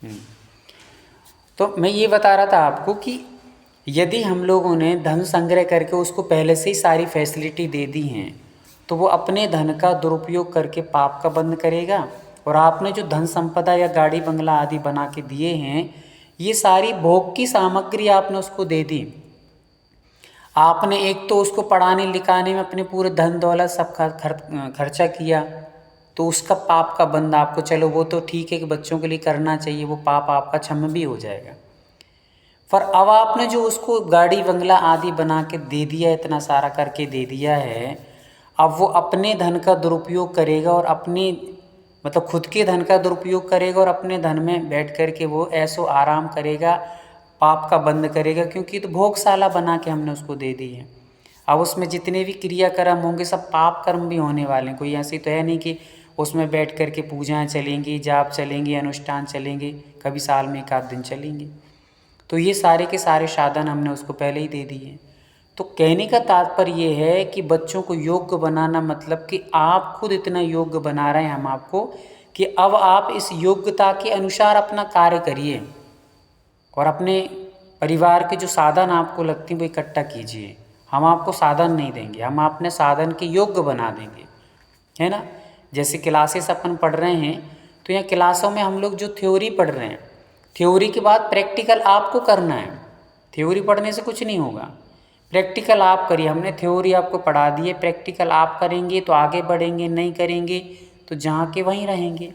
हम्म। तो मैं ये बता रहा था आपको कि यदि हम लोगों ने धन संग्रह करके उसको पहले से ही सारी फैसिलिटी दे दी हैं तो वो अपने धन का दुरुपयोग करके पाप का बंद करेगा। और आपने जो धन संपदा या गाड़ी बंगला आदि बना के दिए हैं, ये सारी भोग की सामग्री आपने उसको दे दी। आपने एक तो उसको पढ़ाने लिखाने में अपने पूरे धन दौलत सब खर्चा किया, तो उसका पाप का बंद आपको, चलो वो तो ठीक है कि बच्चों के लिए करना चाहिए, वो पाप आपका क्षम भी हो जाएगा। पर अब आपने जो उसको गाड़ी बंगला आदि बना के दे दिया, इतना सारा करके दे दिया है, अब वो अपने धन का दुरुपयोग करेगा और अपने मतलब खुद के धन का दुरुपयोग करेगा और अपने धन में बैठ कर के वो ऐसो आराम करेगा, पाप का बंद करेगा, क्योंकि तो भोगशाला बना के हमने उसको दे दी है। अब उसमें जितने भी क्रियाकर्म होंगे सब पाप कर्म भी होने वाले हैं। कोई ऐसी तो है नहीं कि उसमें बैठ कर के पूजाएँ चलेंगी, जाप चलेंगे, अनुष्ठान चलेंगे, कभी साल में एक आध दिन चलेंगे। तो ये सारे के सारे साधन हमने उसको पहले ही दे दिए। तो कहने का तात्पर्य ये है कि बच्चों को योग्य बनाना मतलब कि आप खुद इतना योग्य बना रहे हैं हम आपको कि अब आप इस योग्यता के अनुसार अपना कार्य करिए और अपने परिवार के जो साधन आपको लगते हैं वो इकट्ठा कीजिए। हम आपको साधन नहीं देंगे, हम अपने साधन के योग्य बना देंगे, है ना। जैसे क्लासेस अपन पढ़ रहे हैं तो यहाँ क्लासों में हम लोग जो थ्योरी पढ़ रहे हैं, थ्योरी के बाद प्रैक्टिकल आपको करना है। थ्योरी पढ़ने से कुछ नहीं होगा, प्रैक्टिकल आप करिए। हमने थ्योरी आपको पढ़ा दी है, प्रैक्टिकल आप करेंगे तो आगे बढ़ेंगे, नहीं करेंगे तो जहाँ के वहीं रहेंगे।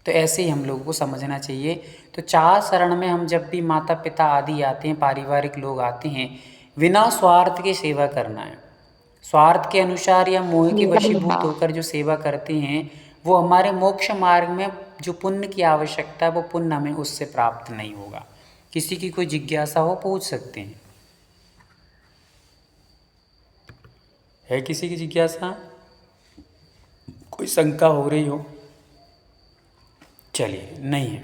तो ऐसे ही हम लोगों को समझना चाहिए। तो 4 शरण में हम जब भी माता पिता आदि आते हैं, पारिवारिक लोग आते हैं, बिना स्वार्थ के सेवा करना है। स्वार्थ के अनुसार या मोह के वशीभूत होकर जो सेवा करते हैं वो हमारे मोक्ष मार्ग में जो पुण्य की आवश्यकता है वो पुण्य हमें उससे प्राप्त नहीं होगा। किसी की कोई जिज्ञासा हो पूछ सकते हैं। है किसी की जिज्ञासा, कोई शंका हो रही हो? चलिए, नहीं है।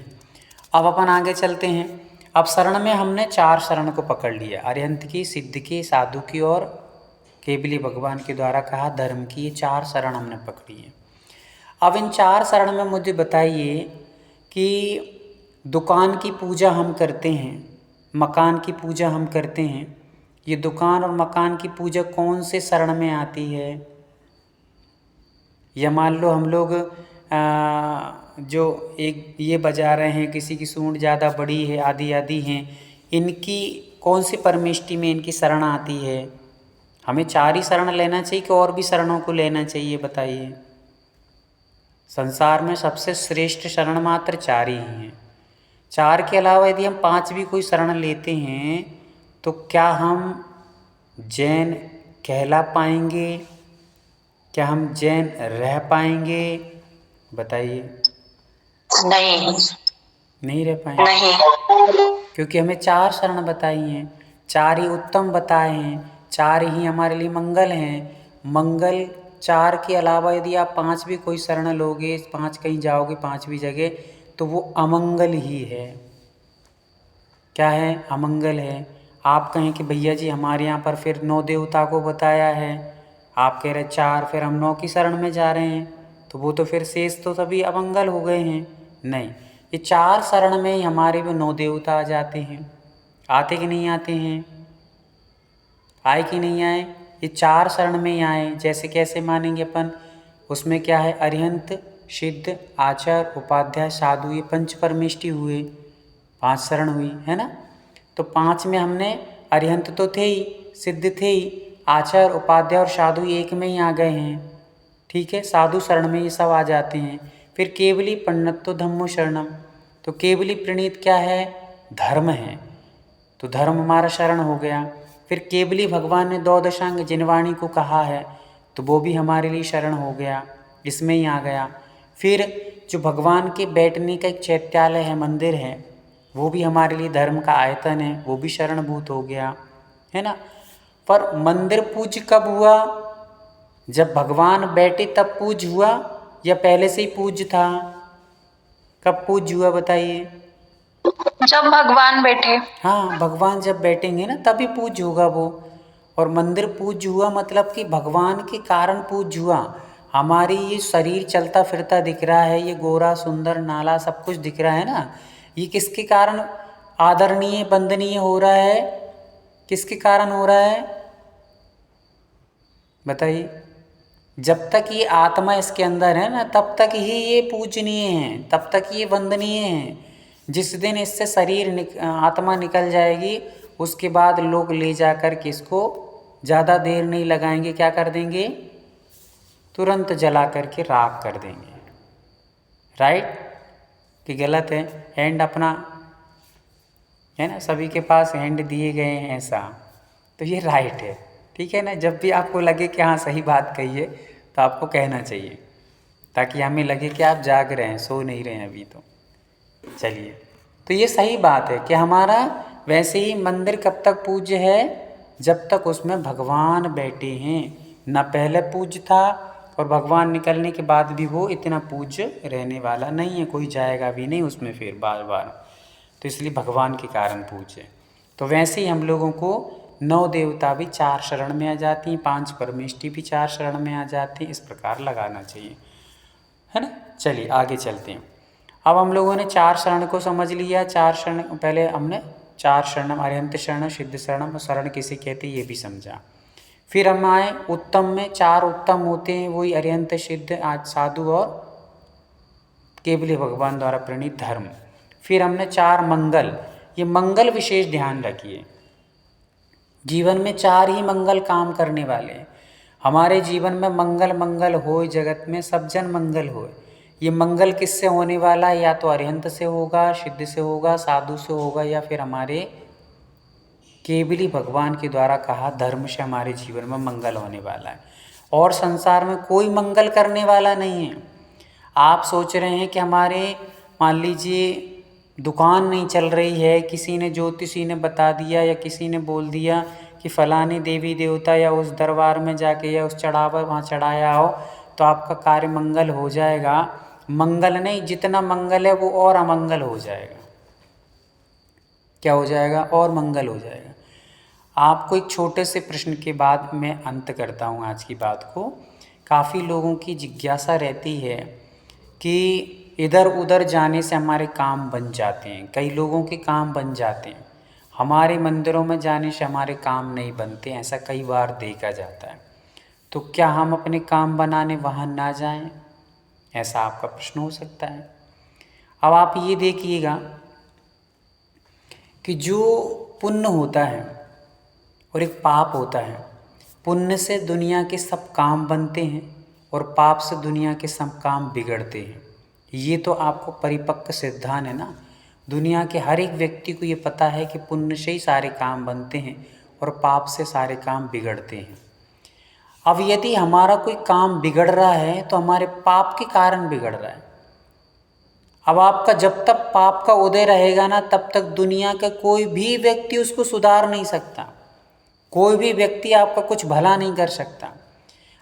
अब अपन आगे चलते हैं। अब शरण में हमने 4 शरण को पकड़ लिया, अरिहंत की, सिद्ध की, साधु की और केवली भगवान के द्वारा कहा धर्म की। ये 4 शरण हमने पकड़ी है। अब इन 4 शरण में मुझे बताइए कि दुकान की पूजा हम करते हैं, मकान की पूजा हम करते हैं, ये दुकान और मकान की पूजा कौन से शरण में आती है? या मान लो हम लोग जो एक ये बजा रहे हैं, किसी की सूंड ज़्यादा बड़ी है, आदि आदि हैं, इनकी कौन सी परमेष्टि में इनकी शरण आती है? हमें 4 ही शरण लेना चाहिए कि और भी शरणों को लेना चाहिए, बताइए। संसार में सबसे श्रेष्ठ शरण मात्र 4 ही हैं। 4 के अलावा यदि हम 5 भी कोई शरण लेते हैं तो क्या हम जैन कहला पाएंगे? क्या हम जैन रह पाएंगे? बताइए। नहीं रह पाएंगे। नहीं, क्योंकि हमें 4 शरण बताई हैं, 4 ही उत्तम बताए हैं, 4 ही हमारे लिए मंगल हैं। मंगल 4 के अलावा यदि आप 5 भी कोई शरण लोगे, 5 कहीं जाओगे 5वीं जगह, तो वो अमंगल ही है। क्या है? अमंगल है। आप कहें कि भैया जी हमारे यहाँ पर फिर 9 देवता को बताया है, आप कह रहे 4, फिर हम 9 की शरण में जा रहे हैं, तो वो तो फिर शेष तो सभी अमंगल हो गए हैं। नहीं, ये 4 शरण में ही हमारे भी 9 देवता आ जाते हैं। आते कि नहीं आते हैं? आए कि नहीं आए? ये 4 शरण में ही आए। जैसे कैसे मानेंगे अपन? उसमें क्या है? अरिहंत, सिद्ध, आचार्य, उपाध्याय, साधु, ये 5 परमेष्टि हुए, 5 शरण हुई, है ना। तो 5 में हमने अरिहंत तो थे ही, सिद्ध थे ही, आचार्य, उपाध्याय और साधु एक में ही आ गए हैं। ठीक है, साधु शरण में ये सब आ जाते हैं। फिर केवली पण्णत्तो धम्मो शरणम, तो केवली प्रणीत क्या है? धर्म है, तो धर्म हमारा शरण हो गया। फिर केवली भगवान ने 2 दशांग जिनवाणी को कहा है, तो वो भी हमारे लिए शरण हो गया, इसमें ही आ गया। फिर जो भगवान के बैठने का एक चैत्यालय है, मंदिर है, वो भी हमारे लिए धर्म का आयतन है, वो भी शरणभूत हो गया, है ना। पर मंदिर पूज्य कब हुआ? जब भगवान बैठे तब पूज्य हुआ या पहले से ही पूज्य था? कब पूज्य हुआ बताइए? जब भगवान बैठे। हाँ, भगवान जब बैठेंगे ना तभी पूज्य होगा वो। और मंदिर पूज्य हुआ मतलब कि भगवान के कारण पूज्य हुआ। हमारी ये शरीर चलता फिरता दिख रहा है, ये गोरा सुंदर नाला सब कुछ दिख रहा है ना, ये किसके कारण आदरणीय वंदनीय हो रहा है? किसके कारण हो रहा है बताइए? जब तक ये आत्मा इसके अंदर है ना, तब तक ही ये पूजनीय है, तब तक ये वंदनीय है। जिस दिन इससे आत्मा निकल जाएगी, उसके बाद लोग ले जाकर के इसको ज़्यादा देर नहीं लगाएंगे, क्या कर देंगे? तुरंत जला करके राख कर देंगे। राइट कि गलत है? हैंड अपना है ना, सभी के पास हैंड दिए गए हैं ऐसा, तो ये राइट है, ठीक है ना। जब भी आपको लगे कि हाँ सही बात कही है तो आपको कहना चाहिए, ताकि हमें लगे कि आप जाग रहे हैं, सो नहीं रहे हैं अभी। तो चलिए, तो ये सही बात है कि हमारा वैसे ही मंदिर कब तक पूज्य है? जब तक उसमें भगवान बैठे हैं। न पहले पूज्य था और भगवान निकलने के बाद भी वो इतना पूज्य रहने वाला नहीं है, कोई जाएगा भी नहीं उसमें फिर बार बार। तो इसलिए भगवान के कारण पूज्य है। तो वैसे ही हम लोगों को 9 देवता भी 4 शरण में आ जाती हैं, 5 परमेष्टि भी 4 शरण में आ जाती हैं, इस प्रकार लगाना चाहिए, है ना। चलिए आगे चलते हैं। अब हम लोगों ने 4 शरण को समझ लिया। 4 शरण पहले हमने 4 शरणम, अरिहंत शरण, सिद्ध शरणम, शरण किसे कहते हैं ये भी समझा। फिर हम आए उत्तम में। 4 उत्तम होते हैं, वही अरिहंत, सिद्ध, आज साधु और केवल भगवान द्वारा प्रणीत धर्म। फिर हमने 4 मंगल, ये मंगल विशेष ध्यान रखिए। जीवन में 4 ही मंगल काम करने वाले हैं। हमारे जीवन में मंगल मंगल होय, जगत में सब जन मंगल होय। ये मंगल किससे होने वाला है? या तो अरिहंत से होगा, सिद्ध से होगा, साधु से होगा, या फिर हमारे केवली भगवान के द्वारा कहा धर्म से हमारे जीवन में मंगल होने वाला है। और संसार में कोई मंगल करने वाला नहीं है। आप सोच रहे हैं कि हमारे मान लीजिए दुकान नहीं चल रही है, किसी ने ज्योतिषी ने बता दिया या किसी ने बोल दिया कि फलाने देवी देवता या उस दरबार में जाके या उस चढ़ावा वहाँ चढ़ाया हो तो आपका कार्य मंगल हो जाएगा। मंगल नहीं, जितना मंगल है वो और अमंगल हो जाएगा। क्या हो जाएगा? और मंगल हो जाएगा। आपको एक छोटे से प्रश्न के बाद मैं अंत करता हूँ आज की बात को। काफ़ी लोगों की जिज्ञासा रहती है कि इधर उधर जाने से हमारे काम बन जाते हैं। कई लोगों के काम बन जाते हैं, हमारे मंदिरों में जाने से हमारे काम नहीं बनते, ऐसा कई बार देखा जाता है। तो क्या हम अपने काम बनाने वहाँ ना जाएं? ऐसा आपका प्रश्न हो सकता है। अब आप ये देखिएगा कि जो पुण्य होता है और एक पाप होता है, पुण्य से दुनिया के सब काम बनते हैं और पाप से दुनिया के सब काम बिगड़ते हैं। ये तो आपको परिपक्व सिद्धांत है ना। दुनिया के हर एक व्यक्ति को ये पता है कि पुण्य से ही सारे काम बनते हैं और पाप से सारे काम बिगड़ते हैं। अब यदि हमारा कोई काम बिगड़ रहा है तो हमारे पाप के कारण बिगड़ रहा है। अब आपका जब तक पाप का उदय रहेगा ना, तब तक दुनिया का कोई भी व्यक्ति उसको सुधार नहीं सकता। कोई भी व्यक्ति आपका कुछ भला नहीं कर सकता।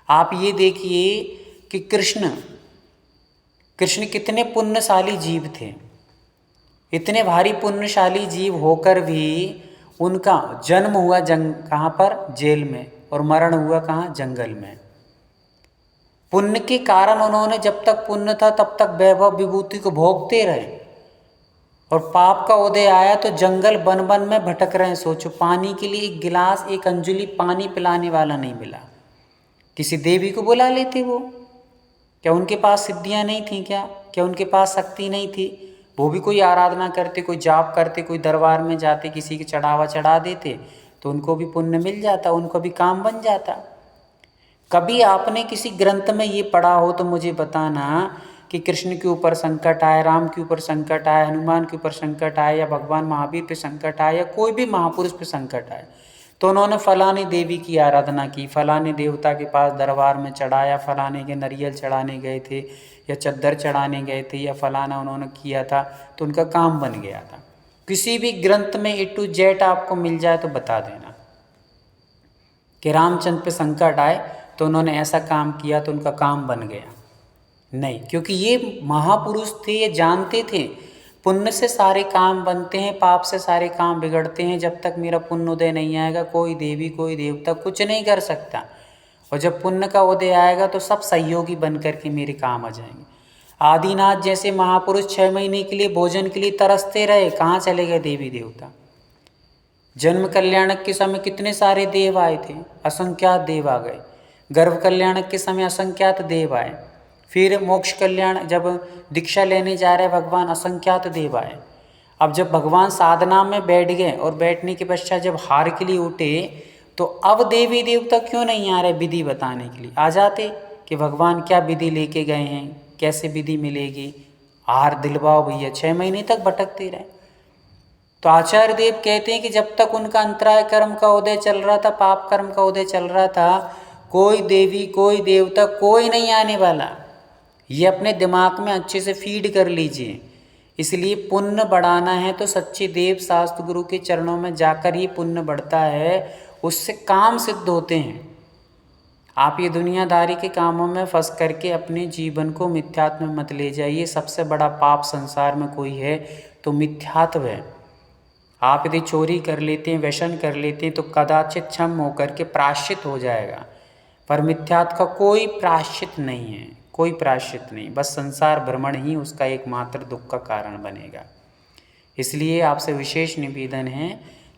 आप ये देखिए कि कृष्ण कितने पुण्यशाली जीव थे। इतने भारी पुण्यशाली जीव होकर भी उनका जन्म हुआ कहाँ पर? जेल में। और मरण हुआ कहाँ? जंगल में। पुण्य के कारण उन्होंने, जब तक पुण्य था तब तक वैभव विभूति को भोगते रहे, और पाप का उदय आया तो जंगल वन वन में भटक रहे हैं। सोचो, पानी के लिए एक गिलास, एक अंजुली पानी पिलाने वाला नहीं मिला। किसी देवी को बुला लेते वो। क्या उनके पास सिद्धियां नहीं थी? क्या उनके पास शक्ति नहीं थी? वो भी कोई आराधना करते, कोई जाप करते, कोई दरबार में जाते, किसी के चढ़ावा चढ़ा देते तो उनको भी पुण्य मिल जाता, उनको भी काम बन जाता। कभी आपने किसी ग्रंथ में ये पढ़ा हो तो मुझे बताना कि कृष्ण के ऊपर संकट आया, राम के ऊपर संकट आया, हनुमान के ऊपर संकट आया, या भगवान महावीर पे संकट आया, या कोई भी महापुरुष पे संकट आया तो उन्होंने फलाने देवी की आराधना की, फलाने देवता के पास दरबार में चढ़ाया, फलाने के नारियल चढ़ाने गए थे या चद्दर चढ़ाने गए थे या फलाना उन्होंने किया था तो उनका काम बन गया था। किसी भी ग्रंथ में A to Z आपको मिल जाए तो बता देना कि रामचंद्र पे संकट आए तो उन्होंने ऐसा काम किया तो उनका काम बन गया। नहीं, क्योंकि ये महापुरुष थे, ये जानते थे पुण्य से सारे काम बनते हैं, पाप से सारे काम बिगड़ते हैं। जब तक मेरा पुण्य उदय नहीं आएगा कोई देवी कोई देवता कुछ नहीं कर सकता। और जब पुण्य का उदय आएगा तो सब सहयोगी बन करके मेरे काम आ जाएंगे। आदिनाथ जैसे महापुरुष 6 महीने के लिए भोजन के लिए तरसते रहे, कहाँ चले गए देवी देवता। जन्म कल्याणक के समय कितने सारे देव आए थे, असंख्यात देव आ गए। गर्भ कल्याणक के समय असंख्यात देव आए। फिर मोक्ष कल्याण जब दीक्षा लेने जा रहे भगवान, असंख्यात देव आए। अब जब भगवान साधना में बैठ गए और बैठने के पश्चात जब हार के लिए उठे, तो अब देवी देवता क्यों नहीं आ रहे विधि बताने के लिए। आ जाते कि भगवान क्या विधि लेके गए हैं, कैसे विधि मिलेगी, हार दिलवाओ भैया। 6 महीने तक भटकते रहे। तो आचार्य देव कहते हैं कि जब तक उनका अंतराय कर्म का उदय चल रहा था, पाप कर्म का उदय चल रहा था, कोई देवी कोई देवता कोई नहीं आने वाला। ये अपने दिमाग में अच्छे से फीड कर लीजिए। इसलिए पुण्य बढ़ाना है तो सच्चे देव शास्त्र गुरु के चरणों में जाकर ही पुण्य बढ़ता है, उससे काम सिद्ध होते हैं। आप ये दुनियादारी के कामों में फंस करके अपने जीवन को मिथ्यात्व में मत ले जाइए। सबसे बड़ा पाप संसार में कोई है तो मिथ्यात्व है। आप यदि चोरी कर लेते हैं, व्यसन कर लेते हैं, तो कदाचित क्षम होकर के प्रायश्चित हो जाएगा, पर मिथ्यात्व का कोई प्रायश्चित नहीं है, कोई प्रायश्चित नहीं। बस संसार भ्रमण ही उसका एकमात्र दुख का कारण बनेगा। इसलिए आपसे विशेष निवेदन है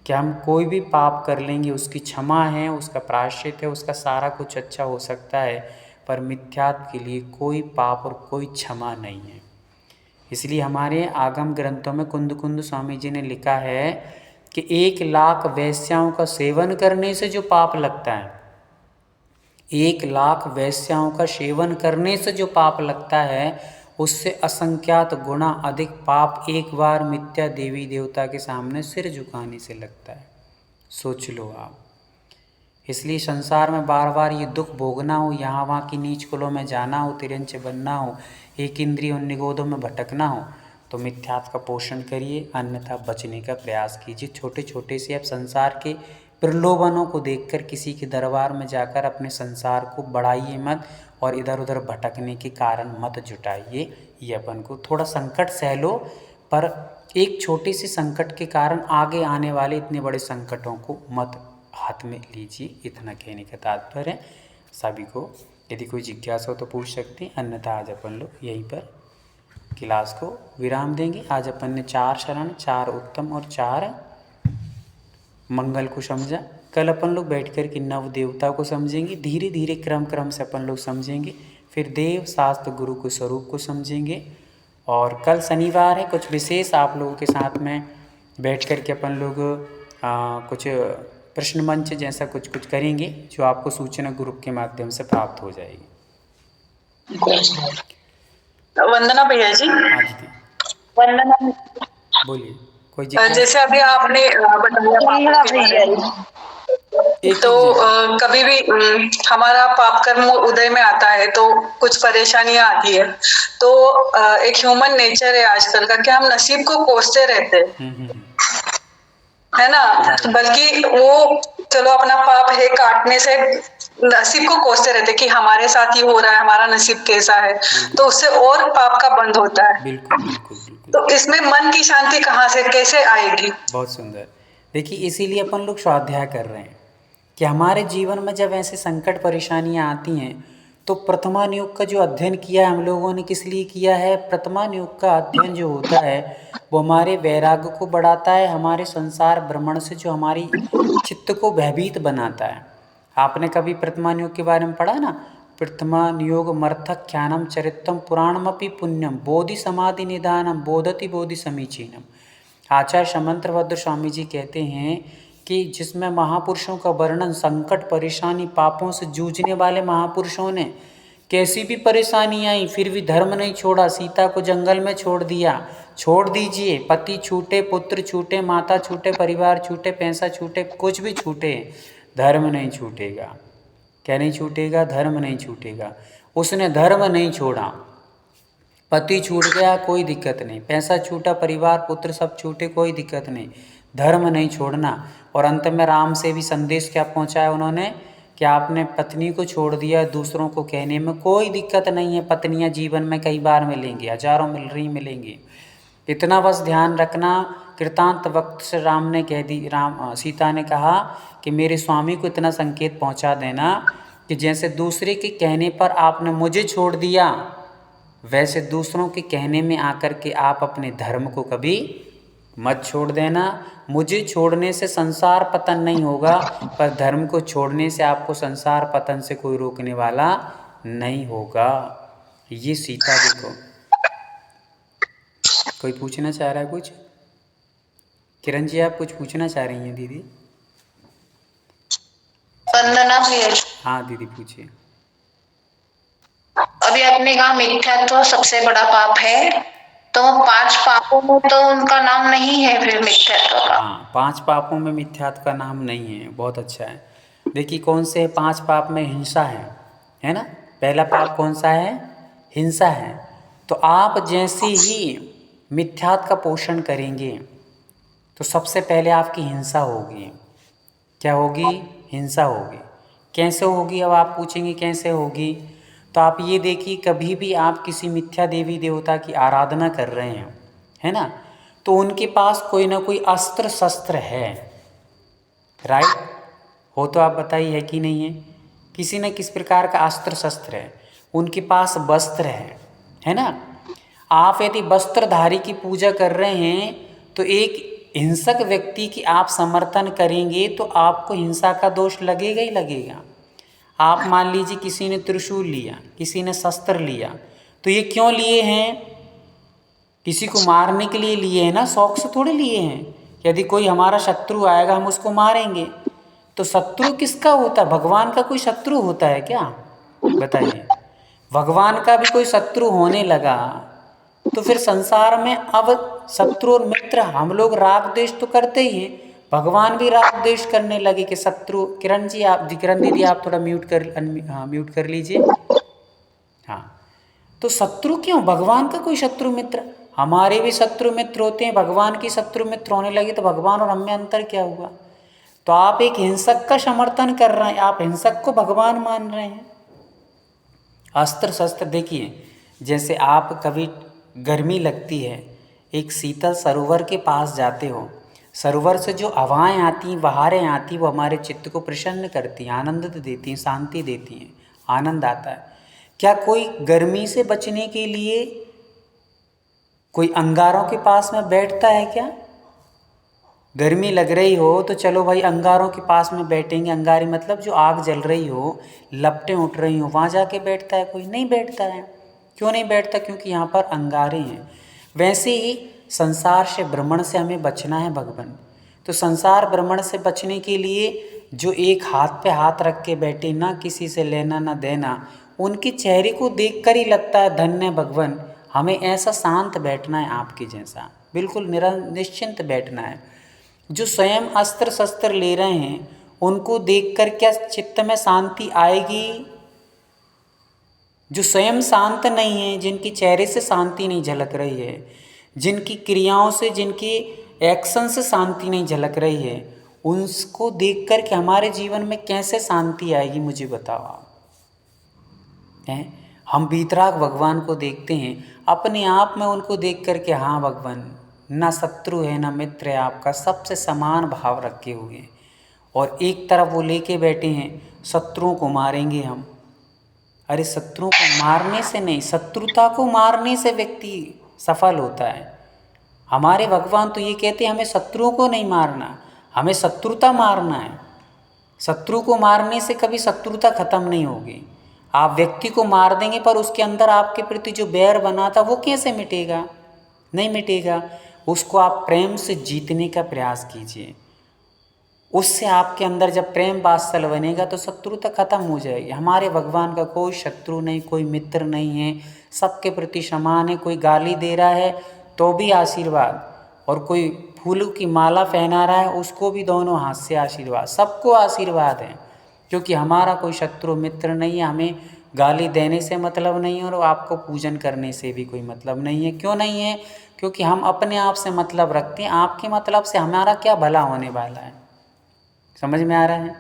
कि हम कोई भी पाप कर लेंगे, उसकी क्षमा है, उसका प्रायश्चित है, उसका सारा कुछ अच्छा हो सकता है, पर मिथ्यात्व के लिए कोई पाप और कोई क्षमा नहीं है। इसलिए हमारे आगम ग्रंथों में कुंद कुंद स्वामी जी ने लिखा है कि 1 लाख वेश्याओं का सेवन करने से जो पाप लगता है, 1 लाख वेश्याओं का सेवन करने से जो पाप लगता है, उससे असंख्यात गुना अधिक पाप एक बार मिथ्या देवी देवता के सामने सिर झुकाने से लगता है। सोच लो आप। इसलिए संसार में बार बार ये दुख भोगना हो, यहाँ वहाँ की नीच कुलों में जाना हो, तिरंच बनना हो, एक इंद्रिय उन निगोदों में भटकना हो, तो मिथ्यात्व का पोषण करिए, अन्यथा बचने का प्रयास कीजिए। छोटे छोटे से आप संसार के प्रलोभनों को देखकर किसी के दरबार में जाकर अपने संसार को बढ़ाइए मत, और इधर उधर भटकने के कारण मत जुटाइए। ये अपन को थोड़ा संकट सह लो, पर एक छोटे से संकट के कारण आगे आने वाले इतने बड़े संकटों को मत हाथ में लीजिए। इतना कहने का तात्पर्य है। सभी को यदि कोई जिज्ञासा हो तो पूछ सकते हैं, अन्यथा आज अपन लोग यहीं पर क्लास को विराम देंगे। आज अपन ने 4 शरण, 4 उत्तम और 4 मंगल को समझा। कल अपन लोग बैठ कर के 9 देवता को समझेंगे। धीरे धीरे क्रम से अपन लोग समझेंगे। फिर देव शास्त्र गुरु के स्वरूप को समझेंगे। और कल शनिवार है, कुछ विशेष आप लोगों के साथ में बैठ कर के अपन लोग कुछ प्रश्न मंच जैसा कुछ करेंगे, जो आपको सूचना ग्रुप के माध्यम से प्राप्त हो जाएगी। वंदना भैया जी। हाँ दीदी वंदना। बोलिए। कोई जिज्ञासा? जैसे अभी आपने बताया, तो कभी भी हमारा पाप कर्म उदय में आता है तो कुछ परेशानियां आती है। तो एक ह्यूमन नेचर है आजकल का कि हम नसीब को कोसते रहते हैं, है ना। बल्कि वो चलो अपना पाप है काटने से नसीब को कोसते रहते कि हमारे साथ ही हो रहा है, हमारा नसीब कैसा है, तो उससे और पाप का बंध होता है। बिल्कुल बिल्कुल बिल्कुल। तो इसमें मन की शांति कहाँ से कैसे आएगी? बहुत सुंदर। देखिए, इसीलिए अपन लोग स्वाध्याय कर रहे हैं कि हमारे जीवन में जब ऐसे संकट परेशानियां आती हैं, तो प्रथमान योग का जो अध्ययन किया है हम लोगों ने, किस लिए किया है? प्रथमान योग का अध्ययन जो होता है वो हमारे वैराग्य को बढ़ाता है, हमारे संसार भ्रमण से जो हमारी चित्त को भयभीत बनाता है। आपने कभी प्रथमान योग के बारे में पढ़ा ना? प्रथमान योग मर्थक ख्यानम चरित्रम पुराणमपि पुण्यम बोधि समाधि निधानम बोधति बोधि समीचीनम। आचार्य समंत्रभद्र स्वामी जी कहते हैं कि जिसमें महापुरुषों का वर्णन, संकट परेशानी पापों से जूझने वाले महापुरुषों ने कैसी भी परेशानी आई फिर भी धर्म नहीं छोड़ा, सीता को जंगल में छोड़ दिया। छोड़ दीजिए, पति छूटे, पुत्र छूटे, माता छूटे, परिवार छूटे, पैसा छूटे, कुछ भी छूटे, धर्म नहीं छूटेगा। क्या नहीं छूटेगा? धर्म नहीं छूटेगा। उसने धर्म नहीं छोड़ा। पति छूट गया कोई दिक्कत नहीं, पैसा छूटा, परिवार पुत्र सब छूटे कोई दिक्कत नहीं, धर्म नहीं छोड़ना। और अंत में राम से भी संदेश क्या पहुंचाया उन्होंने कि आपने पत्नी को छोड़ दिया, दूसरों को कहने में कोई दिक्कत नहीं है। पत्नियां जीवन में कई बार मिलेंगी, हजारों मिल रही मिलेंगी। इतना बस ध्यान रखना। कृतांत वक्त से राम ने कह दी, सीता ने कहा कि मेरे स्वामी को इतना संकेत पहुंचा देना कि जैसे दूसरे के कहने पर आपने मुझे छोड़ दिया, वैसे दूसरों के कहने में आकर के आप अपने धर्म को कभी मत छोड़ देना। मुझे छोड़ने से संसार पतन नहीं होगा, पर धर्म को छोड़ने से आपको संसार पतन से कोई रोकने वाला नहीं होगा। ये सीता देखो। कोई पूछना चाह रहा है कुछ? किरण जी आप कुछ पूछना चाह रही हैं दीदी? वंदना भैया। हाँ दीदी पूछिए। अभी आपने कहा मिथ्यात्व सबसे बड़ा पाप है, तो 5 पापों में तो उनका नाम नहीं है फिर मिथ्यात्व का? हाँ, 5 पापों में मिथ्यात्व का नाम नहीं है। बहुत अच्छा है। देखिए कौन से 5 पाप में हिंसा है ना? पहला पाप कौन सा है? हिंसा है। तो आप जैसे ही मिथ्यात्व का पोषण करेंगे तो सबसे पहले आपकी हिंसा होगी। क्या होगी? हिंसा होगी। कैसे होगी? अब आप पूछेंगे कैसे होगी? तो आप ये देखिए, कभी भी आप किसी मिथ्या देवी देवता की आराधना कर रहे हैं, है ना, तो उनके पास कोई ना कोई अस्त्र शस्त्र है, राइट? हो तो आप बताइए, है कि नहीं है? किसी न किस प्रकार का अस्त्र शस्त्र है, उनके पास वस्त्र है ना? आप यदि वस्त्रधारी की पूजा कर रहे हैं तो एक हिंसक व्यक्ति की आप समर्थन करेंगे तो आपको हिंसा का दोष लगेगा ही लगेगा। आप मान लीजिए किसी ने त्रिशूल लिया, किसी ने शस्त्र लिया, तो ये क्यों लिए हैं? किसी को मारने के लिए लिए हैं ना, शौक से थोड़े लिए हैं। यदि कोई हमारा शत्रु आएगा हम उसको मारेंगे, तो शत्रु किसका होता है? भगवान का कोई शत्रु होता है क्या? बताइए। भगवान का भी कोई शत्रु होने लगा तो फिर संसार में अब शत्रु और मित्र, हम लोग राग द्वेष तो करते ही हैं, भगवान भी राग द्वेष करने लगे कि शत्रु। किरण जी आप, किरण दीदी आप थोड़ा म्यूट कर लीजिए। हाँ, तो शत्रु क्यों? भगवान का कोई शत्रु मित्र, हमारे भी शत्रु मित्र होते हैं, भगवान की शत्रु मित्र होने लगे तो भगवान और हम में अंतर क्या हुआ? तो आप एक हिंसक का समर्थन कर रहे हैं, आप हिंसक को भगवान मान रहे हैं। अस्त्र शस्त्र देखिए, जैसे आप कभी गर्मी लगती है, एक शीतल सरोवर के पास जाते हो, सरोवर से जो हवाएं आती, बहारें आती, वो हमारे चित्त को प्रसन्न करती हैं, आनंद देती हैं, शांति देती हैं, आनंद आता है। क्या कोई गर्मी से बचने के लिए कोई अंगारों के पास में बैठता है क्या? गर्मी लग रही हो तो चलो भाई अंगारों के पास में बैठेंगे, अंगारी मतलब जो आग जल रही हो, लपटें उठ रही हो, वहाँ जाके बैठता है? कोई नहीं बैठता है। क्यों नहीं बैठता? क्योंकि यहाँ पर अंगारे हैं। वैसे ही संसार से भ्रमण से हमें बचना है भगवान। तो संसार भ्रमण से बचने के लिए जो एक हाथ पे हाथ रख के बैठे, ना किसी से लेना ना देना, उनके चेहरे को देखकर ही लगता है धन्य भगवान। हमें ऐसा शांत बैठना है, आपके जैसा बिल्कुल निश्चिंत बैठना है। जो स्वयं अस्त्र शस्त्र ले रहे हैं उनको देखकर क्या चित्त में शांति आएगी? जो स्वयं शांत नहीं है, जिनके चेहरे से शांति नहीं झलक रही है, जिनकी क्रियाओं से, जिनकी एक्शन से शांति नहीं झलक रही है, उनको देखकर के हमारे जीवन में कैसे शांति आएगी? मुझे बताओ आप। हैं, हम वीतराग भगवान को देखते हैं, अपने आप में उनको देख कर के, हाँ भगवान ना शत्रु है ना मित्र है, आपका सबसे समान भाव रखे हुए हैं। और एक तरफ वो लेके बैठे हैं, शत्रुओं को मारेंगे हम। अरे शत्रुओं को मारने से नहीं, शत्रुता को मारने से व्यक्ति सफल होता है। हमारे भगवान तो ये कहते हैं हमें शत्रुओं को नहीं मारना, हमें शत्रुता मारना है। शत्रु को मारने से कभी शत्रुता खत्म नहीं होगी। आप व्यक्ति को मार देंगे पर उसके अंदर आपके प्रति जो बैर बना था वो कैसे मिटेगा? नहीं मिटेगा। उसको आप प्रेम से जीतने का प्रयास कीजिए। उससे आपके अंदर जब प्रेम वात्सल्य बनेगा तो शत्रुता खत्म हो जाएगी। हमारे भगवान का कोई शत्रु नहीं, कोई मित्र नहीं है, सबके प्रति समान है। कोई गाली दे रहा है तो भी आशीर्वाद, और कोई फूलों की माला पहना रहा है उसको भी दोनों हाथ से आशीर्वाद, सबको आशीर्वाद है। क्योंकि हमारा कोई शत्रु मित्र नहीं है, हमें गाली देने से मतलब नहीं है और आपको पूजन करने से भी कोई मतलब नहीं है। क्यों नहीं है? क्योंकि हम अपने आप से मतलब रखते हैं। आपके मतलब से हमारा क्या भला होने वाला है? समझ में आ रहा है?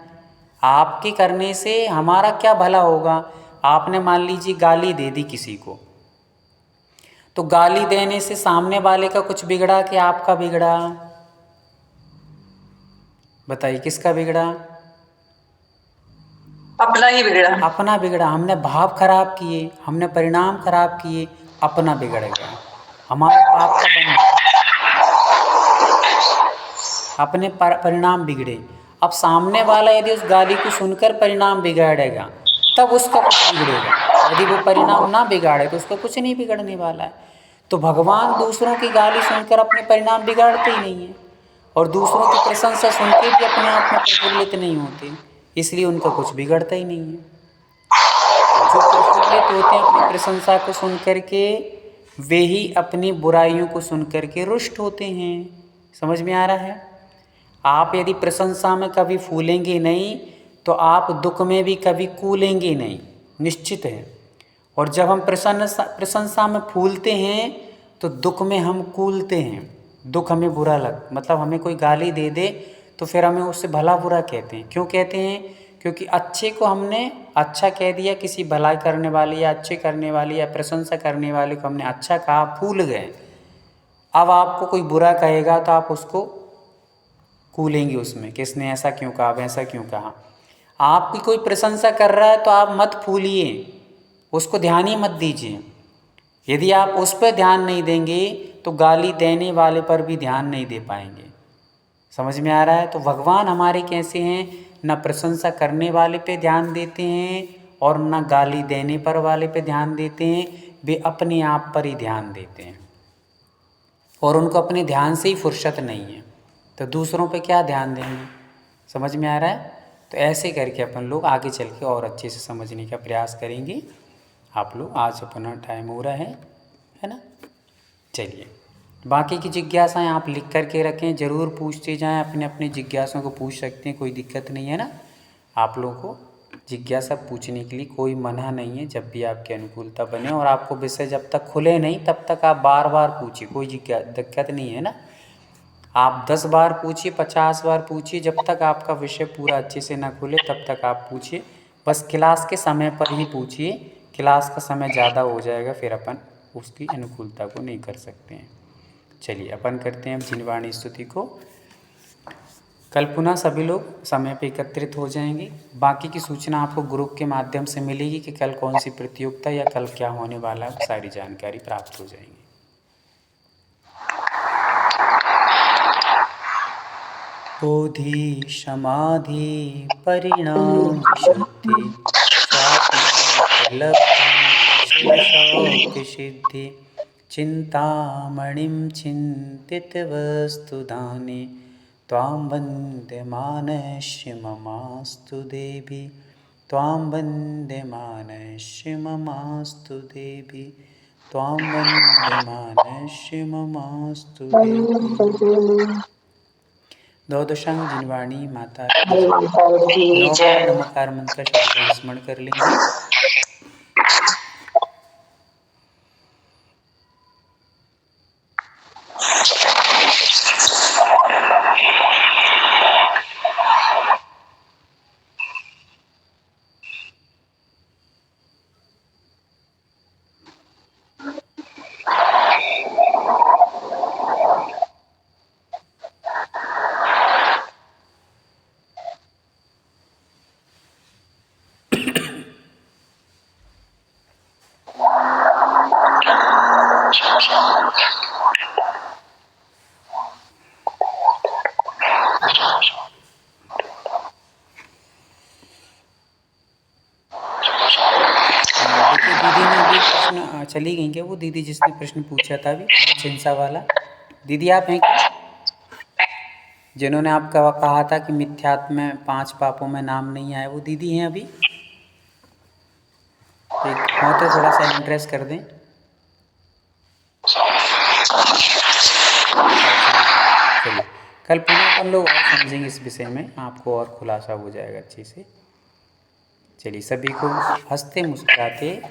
आपके करने से हमारा क्या भला होगा? आपने मान लीजिए गाली दे दी किसी को, तो गाली देने से सामने वाले का कुछ बिगड़ा कि आपका बिगड़ा? बताइए किसका बिगड़ा? अपना ही बिगड़ा। अपना बिगड़ा, हमने भाव खराब किए, हमने परिणाम खराब किए, अपना बिगड़ गया, हमारे पाप का बन गया, अपने परिणाम बिगड़े। अब सामने वाला यदि उस गाली को सुनकर परिणाम बिगाड़ेगा तब उसका कुछ बिगड़ेगा, यदि वो परिणाम ना बिगाड़े तो उसका कुछ नहीं बिगड़ने वाला है। तो भगवान दूसरों की गाली सुनकर अपने परिणाम बिगाड़ते ही नहीं हैं और दूसरों की प्रशंसा सुन के भी अपने आप में प्रफुल्लित नहीं होते, इसलिए उनका कुछ बिगड़ता ही नहीं है। जो प्रफुल्लित होते हैं अपनी प्रशंसा को सुन करके, वे ही अपनी बुराइयों को सुन करके रुष्ट होते हैं। समझ में आ रहा है? आप यदि प्रशंसा में कभी फूलेंगे नहीं तो आप दुख में भी कभी कूलेंगे नहीं, निश्चित है। और जब हम प्रशंसा में फूलते हैं तो दुख में हम कूलते हैं। दुख हमें बुरा मतलब हमें कोई गाली दे दे तो फिर हमें उससे भला बुरा कहते हैं। क्यों कहते हैं? क्योंकि अच्छे को हमने अच्छा कह दिया, किसी भलाई करने वाले या अच्छे करने वाले या प्रशंसा करने वाले को हमने अच्छा कहा, फूल गए। अब आपको कोई बुरा कहेगा तो आप उसको कूलेंगे उसमें, किसने ऐसा क्यों कहा, वैसा क्यों कहा। आपकी कोई प्रशंसा कर रहा है तो आप मत फूलिए, उसको ध्यान ही मत दीजिए। यदि आप उस पर ध्यान नहीं देंगे तो गाली देने वाले पर भी ध्यान नहीं दे पाएंगे। समझ में आ रहा है? तो भगवान हमारे कैसे हैं, न प्रशंसा करने वाले पे ध्यान देते हैं और न गाली देने पर वाले पे ध्यान देते हैं, वे अपने आप पर ही ध्यान देते हैं और उनको अपने ध्यान से ही फुर्सत नहीं है, तो दूसरों पे क्या ध्यान देंगे। समझ में आ रहा है? तो ऐसे करके अपन लोग आगे चल के और अच्छे से समझने का प्रयास करेंगे। आप लोग, आज अपना टाइम हो रहा है ना? चलिए, बाकी की जिज्ञासाएं आप लिख करके रखें, ज़रूर पूछते जाएं, अपने अपने जिज्ञासाओं को पूछ सकते हैं, कोई दिक्कत नहीं है ना। आप लोगों को जिज्ञासा पूछने के लिए कोई मना नहीं है, जब भी आपकी अनुकूलता बने और आपको विषय जब तक खुले नहीं तब तक आप बार बार पूछिए, कोई दिक्कत नहीं है ना। आप 10 बार पूछिए, 50 बार पूछिए, जब तक आपका विषय पूरा अच्छे से ना खुले तब तक आप पूछिए। बस क्लास के समय पर ही पूछिए, क्लास का समय ज़्यादा हो जाएगा फिर अपन उसकी अनुकूलता को नहीं कर सकते हैं। चलिए, अपन करते हैं अब जिनवाणी स्तुति को। कल पुनः सभी लोग समय पे एकत्रित हो जाएंगे। बाकी की सूचना आपको ग्रुप के माध्यम से मिलेगी कि कल कौन सी प्रतियोगिता या कल क्या होने वाला है, सारी जानकारी प्राप्त हो जाएंगी। बोधि समाधि परिणाम विशुद्धि स्वात्मोपलब्धि सिद्धि चिंतामणिं चिन्तितवस्तुदाने त्वां वन्द्यमानस्य ममास्तु देवी, त्वां वन्द्यमानस्य ममास्तु देवी, त्वां वन्द्यमानस्य ममास्तु देवी। द्वादशांग जिनवाणी माता की जय। नमकार मंत्र का शब्द स्मरण कर लेंगे। चली गई क्या वो दीदी जिसने प्रश्न पूछा था अभी, चिंसा वाला? दीदी आप हैं क्या, जिन्होंने आपका कहा था कि मिथ्यात्व में 5 पापों में नाम नहीं आए? वो दीदी हैं अभी? एक हो तो थोड़ा सा इंटरेस्ट कर दें। चलिए, कल पुनः अपन लोग और समझेंगे इस विषय में, आपको और खुलासा हो जाएगा अच्छे से। चलिए, सभी को हंसते मुस्कुराते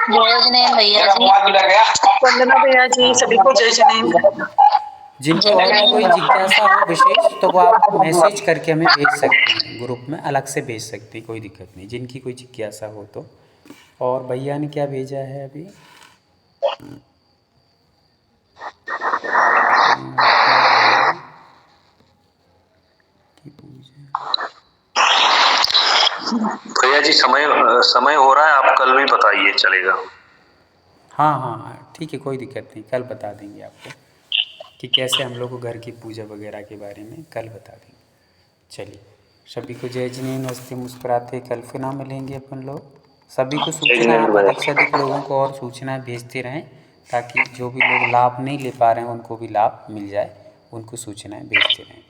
भैया जी, वंदना भैया जी, सभी को जय जनेन्द्र। जिनको और कोई जिज्ञासा हो विशेष तो वो आप मैसेज करके हमें भेज सकते हैं, ग्रुप में अलग से भेज सकते हैं, कोई दिक्कत नहीं, जिनकी कोई जिज्ञासा हो तो। और भैया ने क्या भेजा है अभी? जैसी समय हो रहा है, आप कल भी बताइए, चलेगा। हाँ हाँ हाँ ठीक है, कोई दिक्कत नहीं, कल बता देंगे आपको कि कैसे हम लोग को घर की पूजा वगैरह के बारे में कल बता देंगे। चलिए, सभी को जय जिनेंद्र, हंसते मुस्कुराते कल फिर ना मिलेंगे अपन लोग। सभी को सूचना, आप अधिक से अधिक लोगों को और सूचना भेजते रहें, ताकि जो भी लोग लाभ नहीं ले पा रहे हैं उनको भी लाभ मिल जाए, उनको सूचनाएं भेजते रहें।